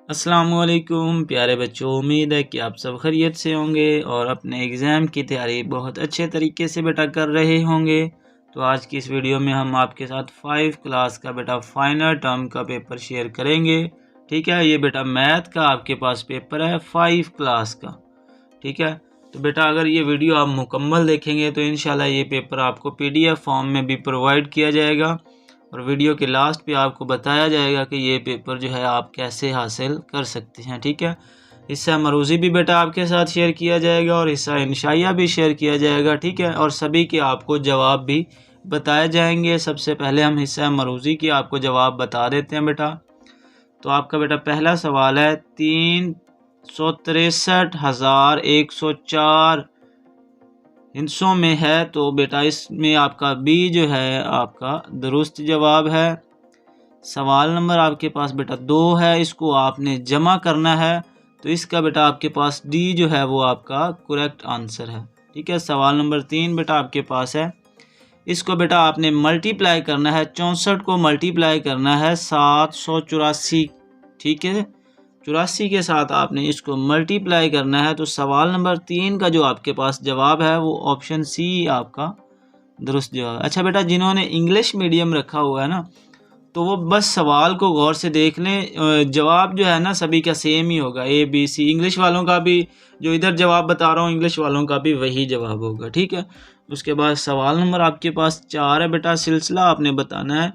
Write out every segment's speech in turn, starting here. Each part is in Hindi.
अस्सलामुअलैकुम प्यारे बच्चों, उम्मीद है कि आप सब खैरियत से होंगे और अपने एग्ज़ाम की तैयारी बहुत अच्छे तरीके से बेटा कर रहे होंगे। तो आज की इस वीडियो में हम आपके साथ 5 क्लास का बेटा फाइनल टर्म का पेपर शेयर करेंगे। ठीक है, ये बेटा मैथ का आपके पास पेपर है 5 क्लास का। ठीक है, तो बेटा अगर ये वीडियो आप मुकम्मल देखेंगे तो इंशाल्लाह ये पेपर आपको PDF फॉर्म में भी प्रोवाइड किया जाएगा और वीडियो के लास्ट पे आपको बताया जाएगा कि ये पेपर जो है आप कैसे हासिल कर सकते हैं। ठीक है, हिस्सा मरूज़ी भी बेटा आपके साथ शेयर किया जाएगा और हिस्सा इंशाइया भी शेयर किया जाएगा। ठीक है, और सभी के आपको जवाब भी बताए जाएंगे। सबसे पहले हम हिस्सा मरूज़ी की आपको जवाब बता देते हैं बेटा। तो आपका बेटा पहला सवाल है 363,104 हिस्सों में है, तो बेटा इसमें आपका बी जो है आपका दुरुस्त जवाब है। सवाल नंबर आपके पास बेटा 2 है, इसको आपने जमा करना है, तो इसका बेटा आपके पास डी जो है वो आपका करेक्ट आंसर है। ठीक है, सवाल नंबर 3 बेटा आपके पास है, इसको बेटा आपने मल्टीप्लाई करना है, 64 को मल्टीप्लाई करना है 784। ठीक है, 84 के साथ आपने इसको मल्टीप्लाई करना है। तो सवाल नंबर 3 का जो आपके पास जवाब है वो ऑप्शन सी आपका दुरुस्त जवाब है। अच्छा बेटा, जिन्होंने इंग्लिश मीडियम रखा हुआ है ना, तो वो बस सवाल को गौर से देख लें, जवाब जो है ना सभी का सेम ही होगा, ABC। इंग्लिश वालों का भी जो इधर जवाब बता रहा हूँ, इंग्लिश वालों का भी वही जवाब होगा। ठीक है, उसके बाद सवाल नंबर आपके पास 4 है बेटा, सिलसिला आपने बताना है।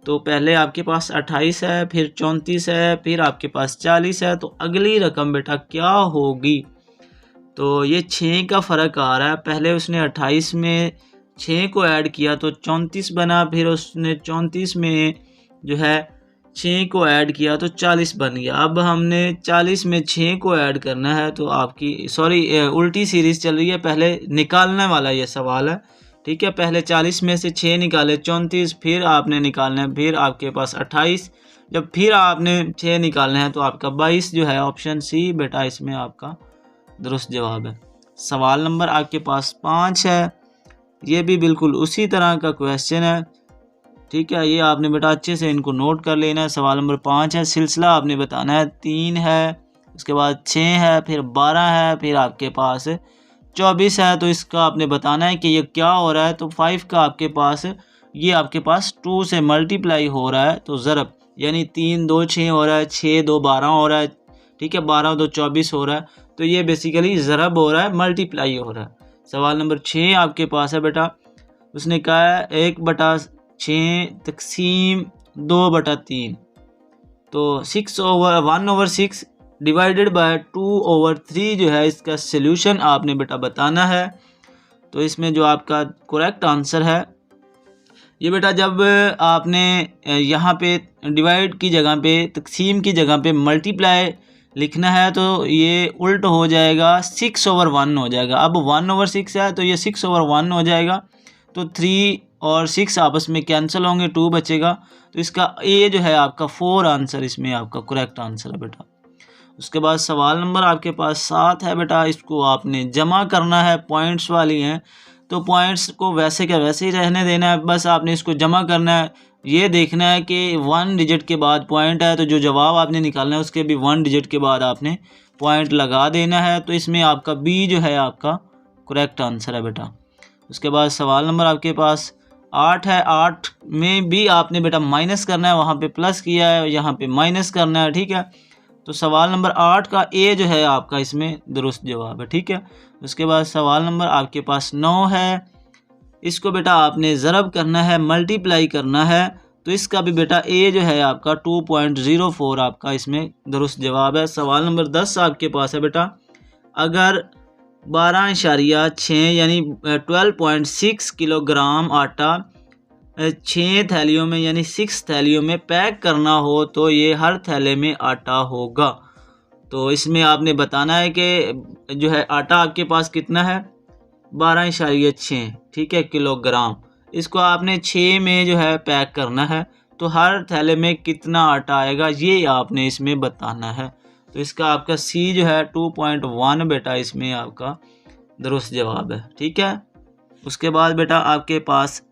तो पहले आपके पास 28 है, फिर 34 है, फिर आपके पास 40 है, तो अगली रकम बेटा क्या होगी? तो ये 6 का फ़र्क आ रहा है। पहले उसने 28 में 6 को ऐड किया तो 34 बना, फिर उसने 34 में जो है 6 को ऐड किया तो 40 बन गया। अब हमने 40 में 6 को ऐड करना है, तो आपकी उल्टी सीरीज़ चल रही है, पहले निकालने वाला ये सवाल है। ठीक है, पहले 40 में से 6 निकाले 34, फिर आपने निकालना है, फिर आपके पास 28, जब फिर आपने 6 निकालना है तो आपका 22 जो है ऑप्शन सी बेटा इसमें आपका दुरुस्त जवाब है। सवाल नंबर आपके पास 5 है, ये भी बिल्कुल उसी तरह का क्वेश्चन है। ठीक है, ये आपने बेटा अच्छे से इनको नोट कर लेना है। सवाल नंबर 5 है, सिलसिला आपने बताना है 3 है, उसके बाद 6 है, फिर 12 है, फिर आपके पास 24 है। तो इसका आपने बताना है कि ये क्या हो रहा है। तो 5 का आपके पास ये आपके पास 2 से मल्टीप्लाई हो रहा है, तो ज़रब यानी 3 2 6 हो रहा है, 6 2 12 हो रहा है। ठीक है, 12 2 24 हो रहा है, तो ये बेसिकली ज़रब हो रहा है, मल्टीप्लाई हो रहा है। सवाल नंबर 6 आपके पास है बेटा, उसने कहा है 1/6 तकसीम 2/3, तो 1/6 डिवाइडेड बाय 2/3 जो है इसका सल्यूशन आपने बेटा बताना है। तो इसमें जो आपका करेक्ट आंसर है ये बेटा, जब आपने यहाँ पे डिवाइड की जगह पे, तकसीम की जगह पे मल्टीप्लाई लिखना है, तो ये उल्ट हो जाएगा, 6/1 हो जाएगा। अब 1/6 है तो ये 6/1 हो जाएगा, तो 3 और 6 आपस में कैंसिल होंगे, 2 बचेगा। तो इसका ए जो है आपका 4 आंसर इसमें आपका करेक्ट आंसर है बेटा। उसके बाद सवाल नंबर आपके पास 7 है बेटा, इसको आपने जमा करना है, पॉइंट्स वाली हैं, तो पॉइंट्स को वैसे का वैसे ही रहने देना है, बस आपने इसको जमा करना है। ये देखना है कि 1 डिजिट के बाद पॉइंट है, तो जो जवाब आपने निकालना है उसके भी 1 डिजिट के बाद आपने पॉइंट लगा देना है। तो इसमें आपका बी जो है आपका करेक्ट आंसर है बेटा। उसके बाद सवाल नंबर आपके पास 8 है, 8 में भी आपने बेटा माइनस करना है, वहाँ पे प्लस किया है, यहाँ पे माइनस करना है। ठीक है, तो सवाल नंबर 8 का ए जो है आपका इसमें दुरुस्त जवाब है। ठीक है, उसके बाद सवाल नंबर आपके पास 9 है, इसको बेटा आपने ज़रब करना है, मल्टीप्लाई करना है, तो इसका भी बेटा ए जो है आपका 2.04 आपका इसमें दुरुस्त जवाब है। सवाल नंबर 10 आपके पास है बेटा, अगर 12.6 यानी 12.6 किलोग्राम आटा 6 थैलियों में यानी 6 थैलियों में पैक करना हो, तो ये हर थैले में आटा होगा। तो इसमें आपने बताना है कि जो है आटा आपके पास कितना है, 12.6 ठीक है किलोग्राम। इसको आपने 6 में जो है पैक करना है, तो हर थैले में कितना आटा आएगा ये आपने इसमें बताना है। तो इसका आपका सी जो है 2.1 बेटा इसमें आपका दुरुस्त जवाब है। ठीक है, उसके बाद बेटा आपके पास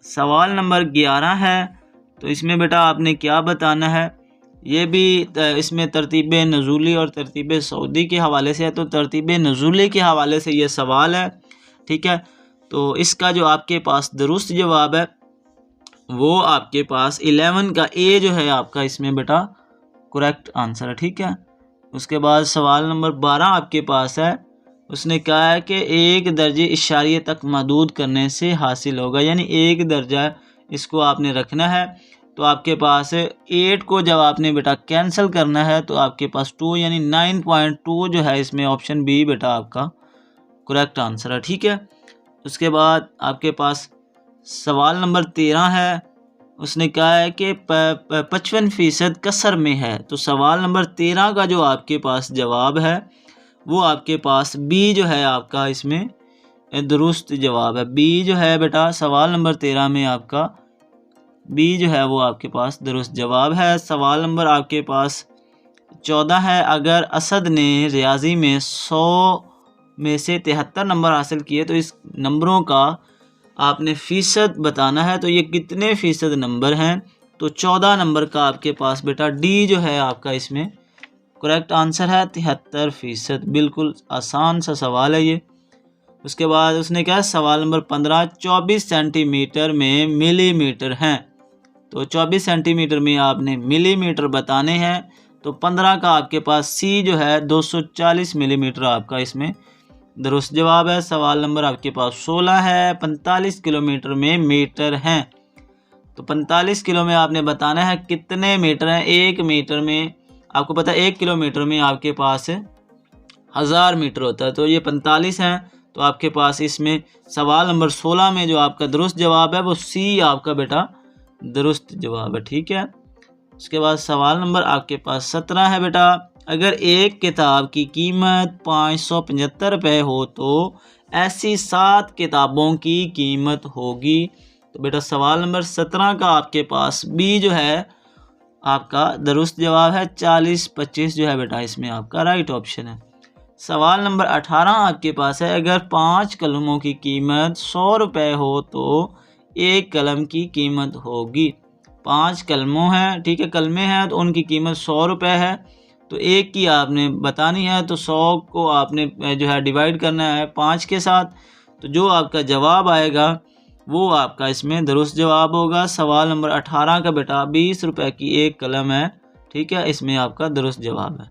सवाल नंबर 11 है, तो इसमें बेटा आपने क्या बताना है, ये भी इसमें तरतीब नज़ूली और तरतीब सऊदी के हवाले से है, तो तरतीब नज़ूली के हवाले से ये सवाल है, ठीक है। तो इसका जो आपके पास दुरुस्त जवाब है वो आपके पास 11 का ए जो है आपका इसमें बेटा करेक्ट आंसर है, ठीक है। उसके बाद सवाल नंबर 12 आपके पास है, उसने कहा है कि 1 दर्जे इशारिये तक महदूद करने से हासिल होगा, यानी 1 दर्जा इसको आपने रखना है। तो आपके पास 8 को जब आपने बेटा कैंसिल करना है तो आपके पास 2 यानी 9.2 जो है इसमें ऑप्शन बी बेटा आपका करेक्ट आंसर है, ठीक है। उसके बाद आपके पास सवाल नंबर 13 है, उसने कहा है कि 55% कसर में है। तो सवाल नंबर 13 का जो आपके पास जवाब है वो आपके पास बी जो है आपका इसमें दुरुस्त जवाब है। बी जो है बेटा सवाल नंबर 13 में आपका बी जो है वो आपके पास दुरुस्त जवाब है। सवाल नंबर आपके पास 14 है, अगर असद ने रियाजी में 100 में से 73 नंबर हासिल किए तो इस नंबरों का आपने फ़ीसद बताना है, तो ये कितने फ़ीसद नंबर हैं। तो 14 नंबर का आपके पास बेटा डी जो है आपका इसमें करेक्ट आंसर है 73%। बिल्कुल आसान सा सवाल है ये। उसके बाद उसने क्या सवाल नंबर 15, 24 सेंटीमीटर में मिलीमीटर हैं। तो 24 सेंटीमीटर में आपने मिलीमीटर बताने हैं। तो 15 का आपके पास सी जो है 240 मिलीमीटर आपका इसमें दुरुस्त जवाब है। सवाल नंबर आपके पास 16 है, 45 किलोमीटर में मीटर हैं। तो 45 किलो में आपने बताना है कितने मीटर हैं। 1 मीटर में आपको पता है 1 किलोमीटर में आपके पास 1000 मीटर होता है, तो ये 45 हैं। तो आपके पास इसमें सवाल नंबर 16 में जो आपका दुरुस्त जवाब है वो सी आपका बेटा दुरुस्त जवाब है, ठीक है। उसके बाद सवाल नंबर आपके पास 17 है बेटा, अगर एक किताब की कीमत 575 रुपये हो तो ऐसी 7 किताबों की कीमत होगी। तो बेटा सवाल नंबर 17 का आपके पास बी जो है आपका दुरुस्त जवाब है। 40-25 जो है बेटा इसमें आपका राइट ऑप्शन है। सवाल नंबर 18 आपके पास है, अगर 5 कलमों की कीमत 100 रुपये हो तो 1 कलम की कीमत होगी। 5 कलमों हैं, ठीक है, कलमे हैं, तो उनकी कीमत 100 रुपये है। तो एक की आपने बतानी है, तो 100 को आपने जो है डिवाइड करना है 5 के साथ। तो जो आपका जवाब आएगा वो आपका इसमें दुरुस्त जवाब होगा। सवाल नंबर 18 का बेटा 20 रुपये की 1 कलम है, ठीक है, इसमें आपका दुरुस्त जवाब है।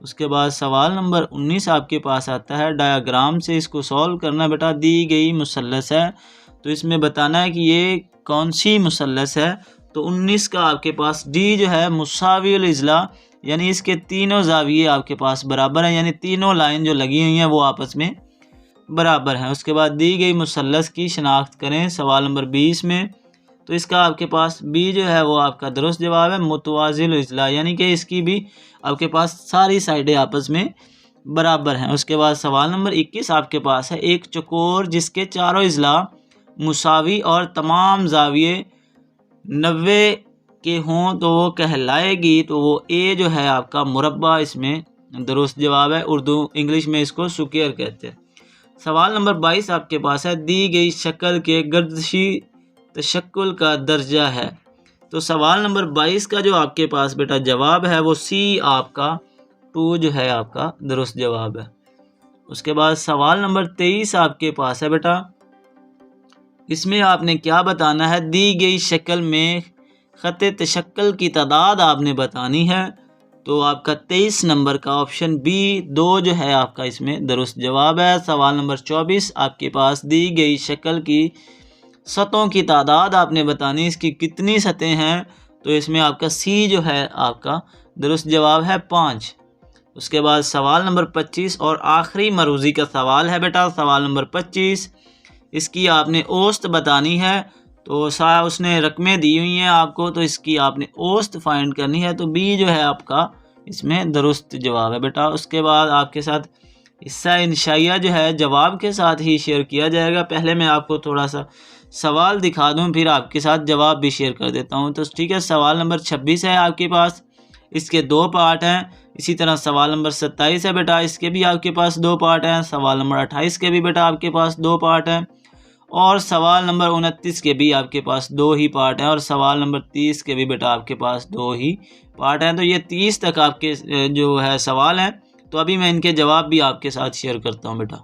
उसके बाद सवाल नंबर 19 आपके पास आता है, डायग्राम से इसको सॉल्व करना बेटा। दी गई मुसल्लस है तो इसमें बताना है कि ये कौन सी मुसल्लस है। तो 19 का आपके पास डी जो है मुसाविल इजला, यानी इसके तीनों जाविये आपके पास बराबर हैं, यानी तीनों लाइन जो लगी हुई हैं वो आपस में बराबर हैं। उसके बाद दी गई मुसल्लस की शनाख्त करें सवाल नंबर 20 में। तो इसका आपके पास बी जो है वो आपका दुरुस्त जवाब है मुतवाज़िल इजला, यानी कि इसकी भी आपके पास सारी साइडें आपस में बराबर हैं। उसके बाद सवाल नंबर 21 आपके पास है, एक चकोर जिसके चारों इजला मुसावी और तमाम जाविये 90 के हों तो वो कहलाएगी। तो वो ए जो है आपका मुरब्बा इसमें दुरुस्त जवाब है। उर्दू इंग्लिश में इसको सुकेर कहते हैं। सवाल नंबर 22 आपके पास है, दी गई शक्ल के गर्दशी तशक्कुल का दर्जा है। तो सवाल नंबर 22 का जो आपके पास बेटा जवाब है वो सी आपका 2 जो है आपका दुरुस्त जवाब है। उसके बाद सवाल नंबर 23 आपके पास है बेटा, इसमें आपने क्या बताना है, दी गई शक्ल में ख़त तशक्कुल की तादाद आपने बतानी है। तो आपका 23 नंबर का ऑप्शन बी 2 जो है आपका इसमें दुरुस्त जवाब है। सवाल नंबर 24 आपके पास, दी गई शक्ल की सतहों की तादाद आपने बतानी, इसकी कितनी सतहें हैं। तो इसमें आपका सी जो है आपका दुरुस्त जवाब है 5। उसके बाद सवाल नंबर 25 और आखिरी मरूज़ी का सवाल है बेटा, सवाल नंबर 25, इसकी आपने औसत बतानी है। तो उसने रकमें दी हुई हैं आपको, तो इसकी आपने औसत फाइंड करनी है। तो बी जो है आपका इसमें दुरुस्त जवाब है बेटा। उसके बाद आपके साथ हिस्सा इंशाइया जो है जवाब के साथ ही शेयर किया जाएगा। पहले मैं आपको थोड़ा सा सवाल दिखा दूं, फिर आपके साथ जवाब भी शेयर कर देता हूं। तो ठीक है, सवाल नंबर 26 है आपके पास, इसके 2 पार्ट हैं। इसी तरह सवाल नंबर 27 है बेटा, इसके भी आपके पास 2 पार्ट हैं। सवाल नंबर 28 के भी बेटा आपके पास 2 पार्ट हैं। और सवाल नंबर 29 के भी आपके पास 2 ही पार्ट हैं और सवाल नंबर 30 के भी बेटा आपके पास 2 ही पार्ट हैं। तो ये 30 तक आपके जो है सवाल हैं। तो अभी मैं इनके जवाब भी आपके साथ शेयर करता हूँ बेटा।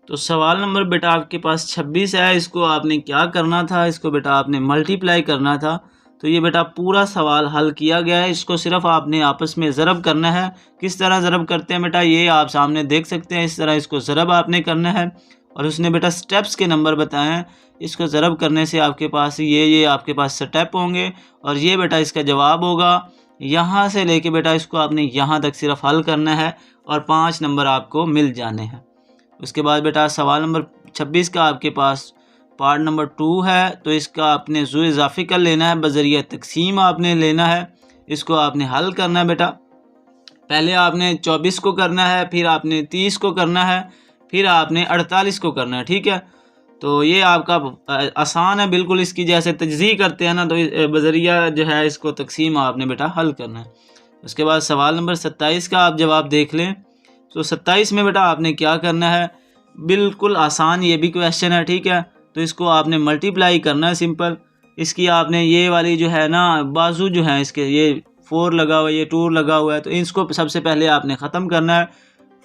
तो सवाल नंबर बेटा आपके पास 26 है। इसको आपने क्या करना था, इसको बेटा आपने मल्टीप्लाई करना था। तो ये बेटा पूरा सवाल हल किया गया है। इसको सिर्फ आपने आपस में ज़रब करना है। किस तरह ज़रब करते हैं बेटा, ये आप सामने देख सकते हैं। इस तरह इसको ज़रब आपने करना है और उसने बेटा स्टेप्स के नंबर बताए हैं। इसको ज़रब करने से आपके पास ये आपके पास स्टेप होंगे और ये बेटा इसका जवाब होगा। यहाँ से लेके बेटा इसको आपने यहाँ तक सिर्फ हल करना है और 5 नंबर आपको मिल जाने हैं। उसके बाद बेटा सवाल नंबर 26 का आपके पास पार्ट नंबर 2 है। तो इसका आपने ज़ू इज़ाफ़ी कर लेना है, बज़रिया तक़सीम आपने लेना है। इसको आपने हल करना है बेटा। पहले आपने 24 को करना है, फिर आपने 30 को करना है, फिर आपने 48 को करना है। ठीक है, तो ये आपका आसान है बिल्कुल। इसकी जैसे तजज़ी करते हैं ना, तो बज़रिया जो है इसको तक़सीम आपने बेटा हल करना है। उसके बाद सवाल नंबर 27 का आप जवाब देख लें। तो 27 में बेटा आपने क्या करना है, बिल्कुल आसान ये भी क्वेश्चन है। ठीक है, तो इसको आपने मल्टीप्लाई करना है सिंपल। इसकी आपने ये वाली जो है ना बाजू जो है इसके, ये 4 लगा हुआ है, ये 2 लगा हुआ है, तो इसको सबसे पहले आपने ख़त्म करना है।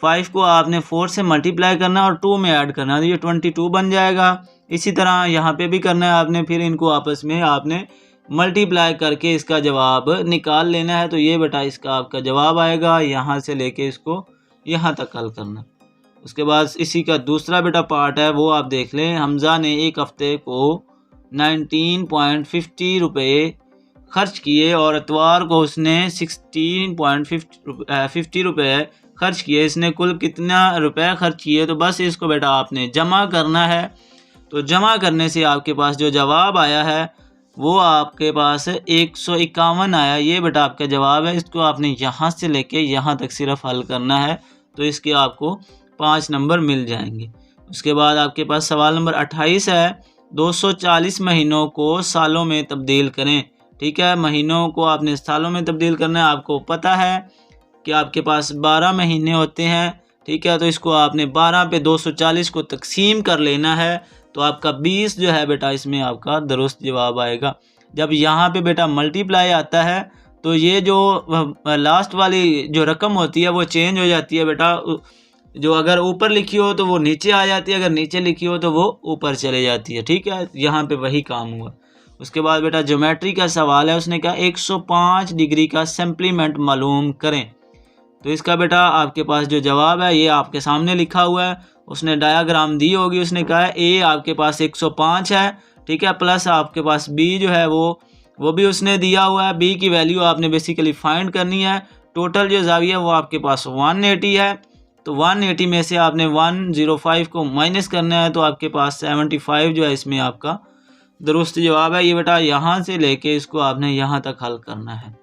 5 को आपने 4 से मल्टीप्लाई करना है और 2 में ऐड करना है, तो ये 22 बन जाएगा। इसी तरह यहाँ पे भी करना है आपने, फिर इनको आपस में आपने मल्टीप्लाई करके इसका जवाब निकाल लेना है। तो ये बेटा इसका आपका जवाब आएगा। यहाँ से लेके इसको यहाँ तक हल करना। उसके बाद इसी का दूसरा बेटा पार्ट है, वो आप देख लें। हमज़ा ने एक हफ़्ते को 19.50 रुपये खर्च किए और इतवार को उसने 16.50 रुपये खर्च किए। इसने कुल कितना रुपए खर्च किए। तो बस इसको बेटा आपने जमा करना है। तो जमा करने से आपके पास जो जवाब आया है वो आपके पास 151 आया। ये बेटा आपका जवाब है। इसको आपने यहाँ से लेके यहाँ तक सिर्फ हल करना है, तो इसके आपको 5 नंबर मिल जाएंगे। उसके बाद आपके पास सवाल नंबर 28 है। 240 महीनों को सालों में तब्दील करें। ठीक है, महीनों को आपने सालों में तब्दील करना है। आपको पता है कि आपके पास 12 महीने होते हैं। ठीक है, तो इसको आपने 12 पे 240 को तकसीम कर लेना है, तो आपका 20 जो है बेटा इसमें आपका दुरुस्त जवाब आएगा। जब यहाँ पे बेटा मल्टीप्लाई आता है तो ये जो लास्ट वाली जो रकम होती है वो चेंज हो जाती है बेटा। जो अगर ऊपर लिखी हो तो वो नीचे आ जाती है, अगर नीचे लिखी हो तो वो ऊपर चले जाती है। ठीक है, यहाँ पे वही काम हुआ। उसके बाद बेटा ज्योमेट्री का सवाल है। उसने कहा 105 डिग्री का सैम्पलीमेंट मालूम करें। तो इसका बेटा आपके पास जो जवाब है ये आपके सामने लिखा हुआ है। उसने डायाग्राम दी होगी। उसने कहा है ए आपके पास 105 है। ठीक है, प्लस आपके पास बी जो है वो भी उसने दिया हुआ है। बी की वैल्यू आपने बेसिकली फाइंड करनी है। टोटल जो ज़ाविया वो आपके पास 180 है। तो 180 में से आपने 105 को माइनस करना है, तो आपके पास 75 जो है इसमें आपका दुरुस्त जवाब है। ये बेटा यहाँ से लेके इसको आपने यहाँ तक हल करना है।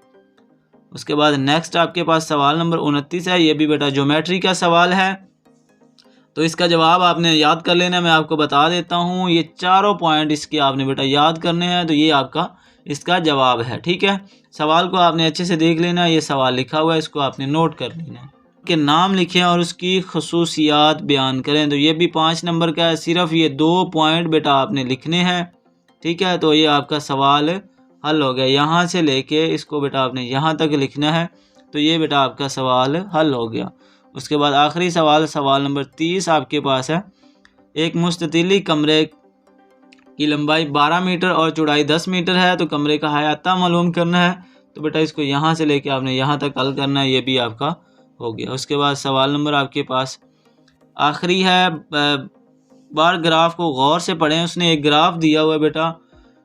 उसके बाद नेक्स्ट आपके पास सवाल नंबर 29 है। ये भी बेटा ज्योमेट्री का सवाल है। तो इसका जवाब आपने याद कर लेना है। मैं आपको बता देता हूँ, ये चारों पॉइंट इसके आपने बेटा याद करने हैं। तो ये आपका इसका जवाब है। ठीक है, सवाल को आपने अच्छे से देख लेना है। ये सवाल लिखा हुआ है, इसको आपने नोट कर लेना है। के नाम लिखें और उसकी खसूसियात बयान करें। तो ये भी 5 नंबर का है। सिर्फ ये 2 पॉइंट बेटा आपने लिखने हैं। ठीक है, तो ये आपका सवाल हल हो गया। यहाँ से लेके इसको बेटा आपने यहाँ तक लिखना है। तो ये बेटा आपका सवाल हल हो गया। उसके बाद आखिरी सवाल, सवाल नंबर 30 आपके पास है। एक मुस्ततिली कमरे की लंबाई 12 मीटर और चौड़ाई 10 मीटर है। तो कमरे का अहाता मालूम करना है। तो बेटा इसको यहाँ से लेके आपने यहाँ तक हल करना है। ये भी आपका हो गया। उसके बाद सवाल नंबर आपके पास आखिरी है। बार ग्राफ को गौर से पढ़ें। उसने एक ग्राफ दिया हुआ है बेटा।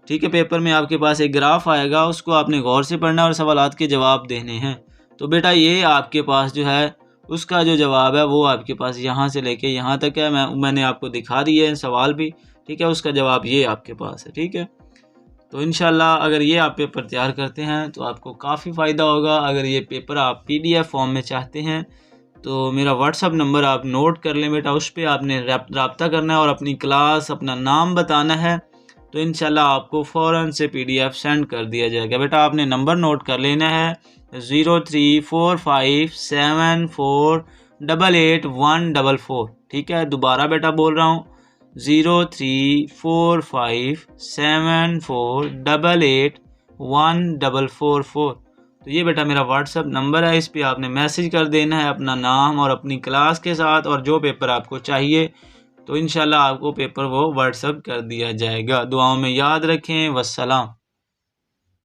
ठीक है, पेपर में आपके पास एक ग्राफ आएगा, उसको आपने गौर से पढ़ना और सवालात के जवाब देने हैं। तो बेटा ये आपके पास जो है उसका जो जवाब है वो आपके पास यहाँ से लेके यहाँ तक है। मैंने आपको दिखा दिए हैं सवाल भी। ठीक है, उसका जवाब ये आपके पास है। ठीक है, तो इंशाल्लाह अगर ये आप पेपर तैयार करते हैं तो आपको काफ़ी फ़ायदा होगा। अगर ये पेपर आप PDF फॉर्म में चाहते हैं तो मेरा व्हाट्सअप नंबर आप नोट कर लें बेटा। उस पर आपने रब्ता करना है और अपनी क्लास अपना नाम बताना है। तो इंशाल्लाह आपको फ़ौरन से PDF सेंड कर दिया जाएगा। बेटा आपने नंबर नोट कर लेना है 034574 888144। ठीक है, दोबारा बेटा बोल रहा हूँ 034574881444। तो ये बेटा मेरा व्हाट्सअप नंबर है, इस पे आपने मैसेज कर देना है अपना नाम और अपनी क्लास के साथ और जो पेपर आपको चाहिए, तो इंशाल्लाह आपको पेपर वो व्हाट्सअप कर दिया जाएगा। दुआओं में याद रखें। वस्सलाम।